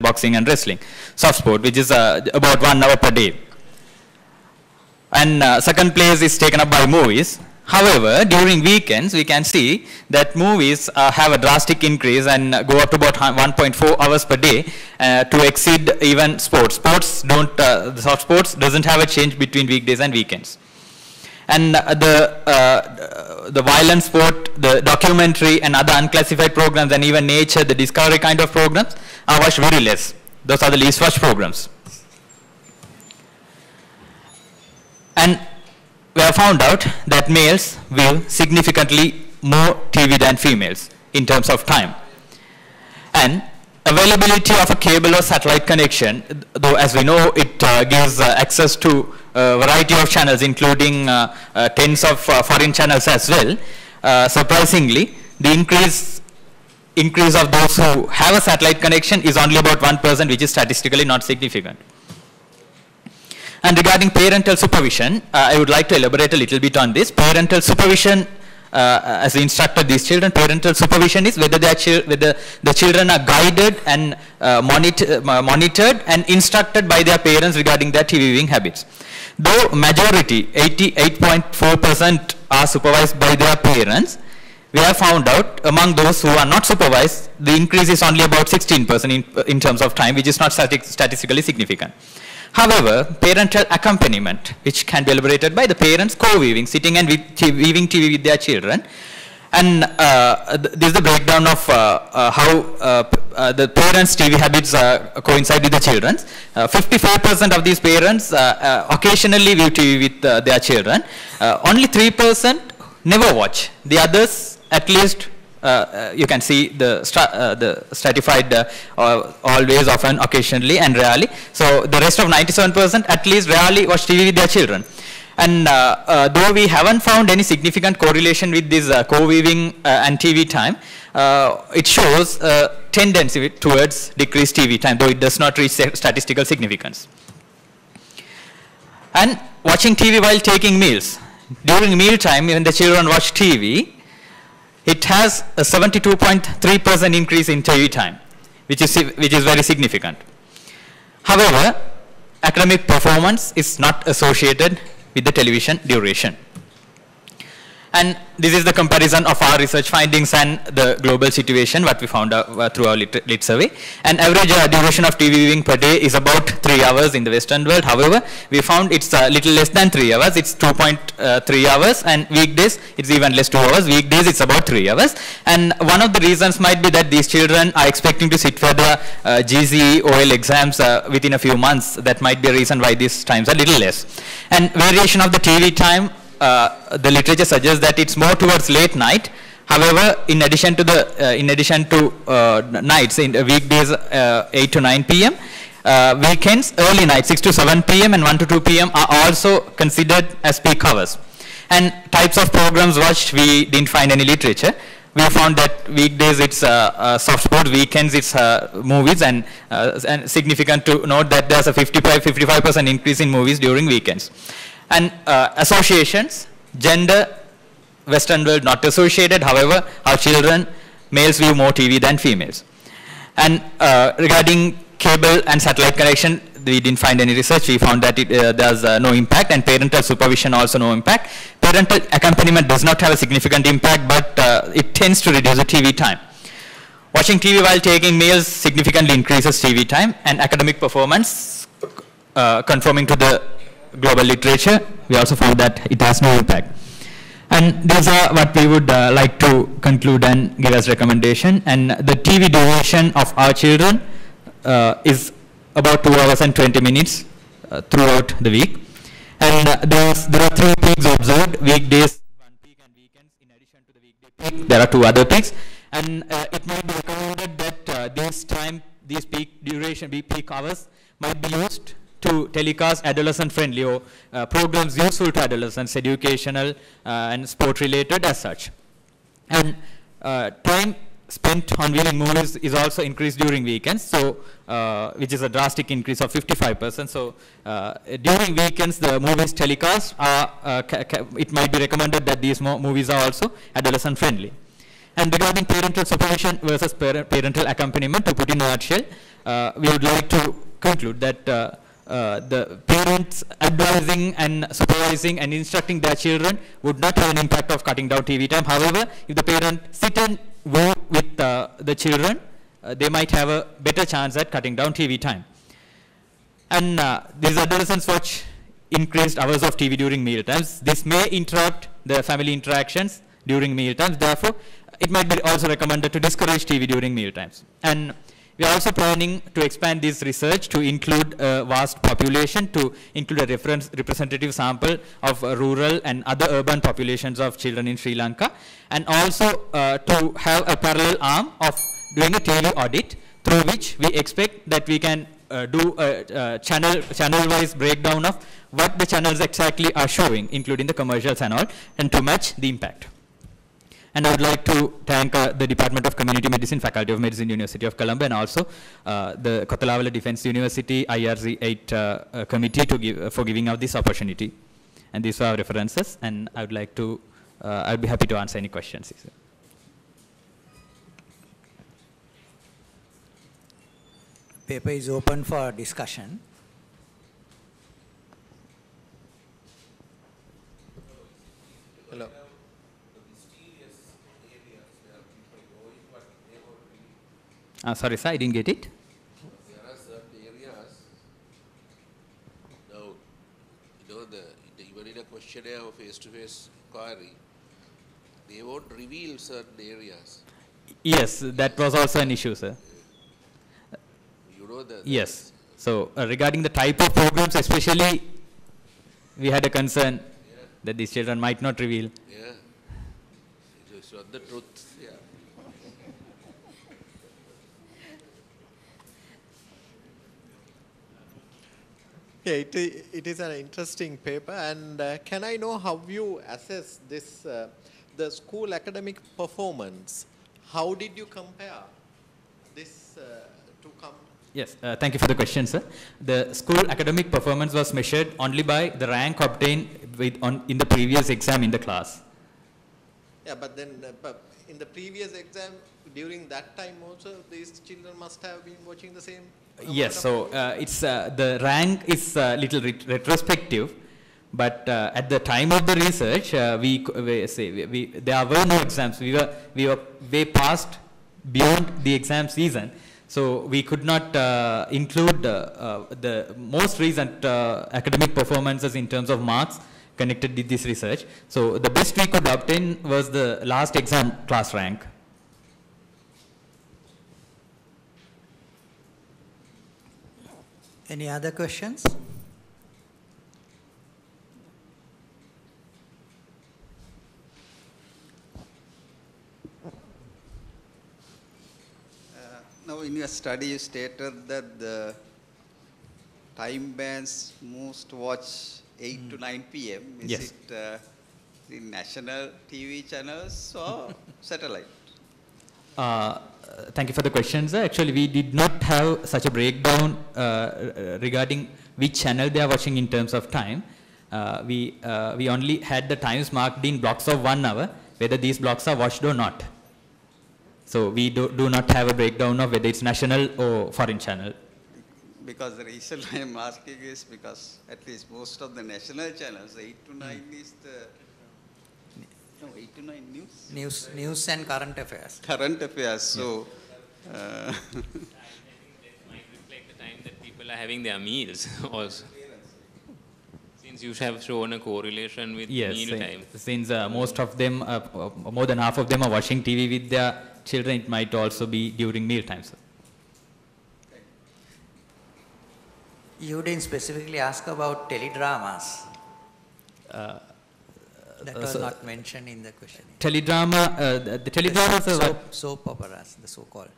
boxing and wrestling. Soft sport, which is about 1 hour per day. And second place is taken up by movies. However, during weekends, we can see that movies have a drastic increase and go up to about 1.4 hours per day to exceed even sports. The soft sports doesn't have a change between weekdays and weekends. And the violent sport, the documentary and other unclassified programs and even nature, the discovery kind of programs are watched very less. Those are the least watched programs. And we have found out that males view significantly more TV than females in terms of time. And availability of a cable or satellite connection, though as we know it gives access to a variety of channels including tens of foreign channels as well, surprisingly the increase of those who have a satellite connection is only about 1%, which is statistically not significant. And regarding parental supervision, I would like to elaborate a little bit on this. Parental supervision, as we instructed these children, parental supervision is whether the children are guided and monitored and instructed by their parents regarding their TV viewing habits. Though majority, 88.4% are supervised by their parents, we have found out among those who are not supervised, the increase is only about 16% in terms of time, which is not statistically significant. However, parental accompaniment, which can be elaborated by the parents co-weaving, sitting and weaving TV with their children. And this is the breakdown of how the parents' TV habits coincide with the children's. 54% of these parents occasionally view TV with their children. Only 3% never watch. The others, at least, you can see the stratified always, often, occasionally and rarely. So the rest of 97% at least rarely watch TV with their children. And though we haven't found any significant correlation with this co-weaving and TV time, it shows a tendency towards decreased TV time, though it does not reach statistical significance. And watching TV while taking meals. During meal time, when the children watch TV, it has a 72.3% increase in TV time, which is very significant. However, academic performance is not associated with the television duration. And this is the comparison of our research findings and the global situation, what we found out through our lit survey. And average duration of TV viewing per day is about 3 hours in the Western world. However, we found it's a little less than 3 hours. It's 2.3 hours, and weekdays it's even less, 2 hours. Weekdays it's about 3 hours. And one of the reasons might be that these children are expecting to sit for the G.C.E. OL exams within a few months. That might be a reason why these times are a little less. And variation of the TV time, the literature suggests that it's more towards late night. However, in addition to nights, in weekdays 8 to 9 p.m., weekends early night 6 to 7 p.m. and 1 to 2 p.m. are also considered as peak hours. And types of programs watched, we didn't find any literature. We found that weekdays it's soft sport, weekends it's movies, and significant to note that there's a 55% increase in movies during weekends. And associations, gender, Western world not associated. However, our children, males view more TV than females. And regarding cable and satellite connection, we didn't find any research. We found that there's no impact, and parental supervision also no impact. Parental accompaniment does not have a significant impact, but it tends to reduce the TV time. Watching TV while taking meals significantly increases TV time, and academic performance, conforming to the global literature, we also found that it has no impact. And these are what we would like to conclude and give as recommendation. And the TV duration of our children is about 2 hours and 20 minutes throughout the week. And there are 3 peaks observed: weekdays, 1 peak, and weekends. In addition to the weekday peak, there are 2 other peaks. And it might be recommended that these peak hours might be used to telecast adolescent-friendly or programs useful to adolescents, educational and sport-related as such. And time spent on viewing movies is also increased during weekends, so which is a drastic increase of 55%. So during weekends, the movies telecast are, it might be recommended that these movies are also adolescent-friendly. And regarding parental supervision versus parental accompaniment, to put in a nutshell, we would like to conclude that the parents advising and supervising and instructing their children would not have an impact of cutting down TV time. However, if the parent sit and work with the children, they might have a better chance at cutting down TV time. And these adolescents watch increased hours of TV during meal times. This may interrupt the family interactions during meal times. Therefore, it might be also recommended to discourage TV during meal times. And we are also planning to expand this research to include a vast population, to include a representative sample of rural and other urban populations of children in Sri Lanka, and also to have a parallel arm of doing a TV audit, through which we expect that we can do a channel-wise breakdown of what the channels exactly are showing, including the commercials and all, and to match the impact. And I would like to thank the Department of Community Medicine, Faculty of Medicine, University of Colombo, and also the Kotalavala Defense University IRZ-8 committee for giving out this opportunity. And these are our references, and I would like to, I'd be happy to answer any questions. Paper is open for discussion. Hello. Sorry, sir, I didn't get it. There are certain areas. Now, you know, even in a questionnaire or face-to-face inquiry, they won't reveal certain areas. Yes, that was also an issue, sir. You know that. Yes. So regarding the type of programs, especially, we had a concern that these children might not reveal. Yeah. It's not the truth. Yeah. Yeah, it is an interesting paper, and can I know how you assess this, the school academic performance? How did you compare this to come? Yes, thank you for the question, sir. The school academic performance was measured only by the rank obtained in the previous exam in the class. Yeah, but then in the previous exam, during that time also, these children must have been watching the same. Yes, so it's the rank is a little retrospective, but at the time of the research, there were no exams. We were way past beyond the exam season, so we could not include the most recent academic performances in terms of marks connected with this research. So the best we could obtain was the last exam class rank. Any other questions? Now, in your study, you stated that the time bands most watch 8 to 9 p.m. Is Yes. it the national TV channels or satellite? Thank you for the question, sir. Actually, we did not have such a breakdown regarding which channel they are watching in terms of time. We only had the times marked in blocks of 1 hour, whether these blocks are watched or not. So we do not have a breakdown of whether it's national or foreign channel. Because the reason I am asking is because at least most of the national channels, 8 to 9 is the, no, 8 to 9 news? News and current affairs. Current affairs, so. That might reflect the time that people are having their meals also. Since you have shown a correlation with meal time. Since most of them, more than half of them are watching TV with their children, it might also be during meal times. You didn't specifically ask about teledramas. That was not mentioned in the question. Teledrama, the teledramas are soap operas, the so-called.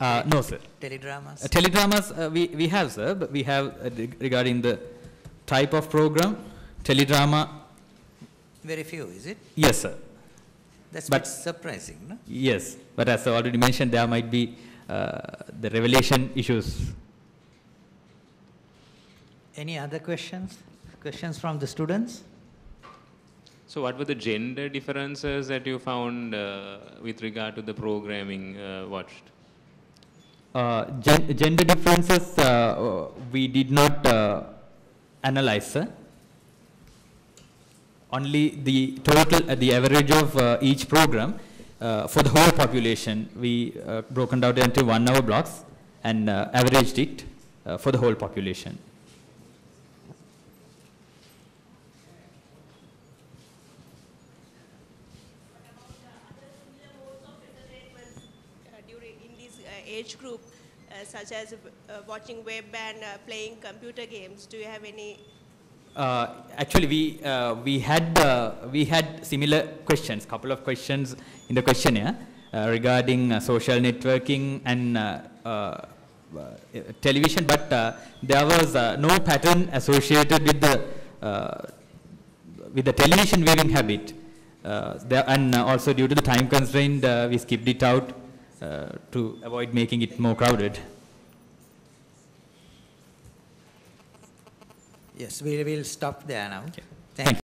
no, sir. Teledramas? Teledramas, we have, sir, but we have regarding the type of program, teledrama. Very few, is it? Yes, sir. That's a bit surprising, no? Yes, but as I already mentioned, there might be the revelation issues. Any other questions? Questions from the students? So what were the gender differences that you found with regard to the programming watched? Gender differences we did not analyze, sir. Only the total, the average of each program for the whole population, we broken down into 1 hour blocks and averaged it for the whole population. During in this age group, such as watching web and playing computer games, do you have any? Actually, we had similar questions, couple of questions in the questionnaire regarding social networking and television, but there was no pattern associated with the television viewing habit. And also due to the time constraint, we skipped it out to avoid making it more crowded. Yes, we will stop there now. Thank you.